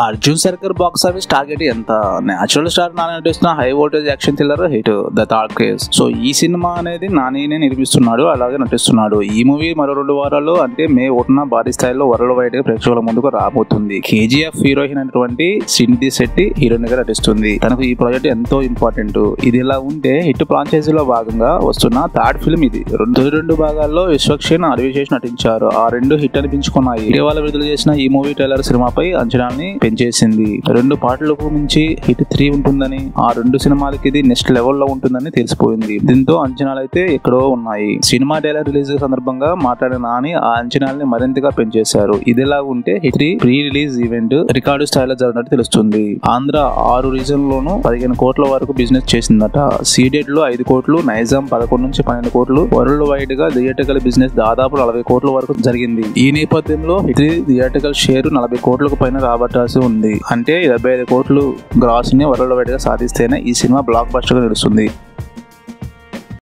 Arjun సర్కర్ box office target ఎంత? Natural star Nani నటిస్తున్న high voltage action thriller hit the third case. So ఈ cinema అనేది నానినే నిర్మిస్తున్నాడు, అలాగే నటిస్తున్నాడు. ఈ మూవీ మరో 2 వారాల్లో అంటే మే 1న భారీ స్థాయిలో వరల్డ్ వైడ్ గా ప్రేక్షకుల ముందుకు రాబోతుంది. కేజీఎఫ్ హీరోయిన్ అయినటువంటి సింధి శెట్టి హీరోయిన్ గా నటిస్తుంది. తనకు ఈ ప్రాజెక్ట్ ఎంతో ఇంపార్టెంట్. ఇది ఇలా ఉంటే హిట్ ఫ్రాంచైజీలో భాగంగా వస్తున్న థర్డ్ ఫిల్మ్ ఇది. రెండు భాగాల్లో విశ్వక్షేణ్, అరివిశేష్ నటించారు. ఆ 2 హిట్ అనిపించుకున్నాయి. ఇటీవల విడుదల చేసిన ఈ మూవీ ట్రైలర్ సినిమాపై అంచనాల్ని పెంచేసింది. 2 పాటలకు మించి హిట్ 3 ఉంటుందని, ఆ 2 సినిమాలకి ఇది నెక్స్ట్ లెవెల్లో ఉంటుందని తెలిసిపోయింది. దీంతో అంచనాలు అయితే ఎక్కడో ఉన్నాయి. సినిమా ట్రైలర్ రిలీజ్ సందర్భంగా మాట్లాడిన నాని ఆ అంచనాల్ని మరింతగా పెంచేశారు. ఇదిలా ఉంటే hit 3 pre release event record స్థాయిలో జరిగినట్టు తెలుస్తుంది. ఆంధ్ర 6 రీజన్ లోనూ 15 కోట్ల వరకు బిజినెస్ చేసిందట. సీడెడ్ లో 5 కోట్లు, నైజాం 11 నుంచి 12 కోట్లు, వరల్డ్ వైడ్ గా థియేటర్కల్ బిజినెస్ దాదాపు 40 కోట్ల వరకు జరిగింది. ఈ నేపథ్యంలో హిట్ థియేటర్కల్ షేర్ 40 కోట్లకు పైన రాబట్టాల్సి ఉంది. అంటే 75 కోట్లు గ్రాస్ ని వరల్డ్ వైడ్ గా సాధిస్తేనే ఈ సినిమా బ్లాక్ బస్టర్ గా నిలుస్తుంది.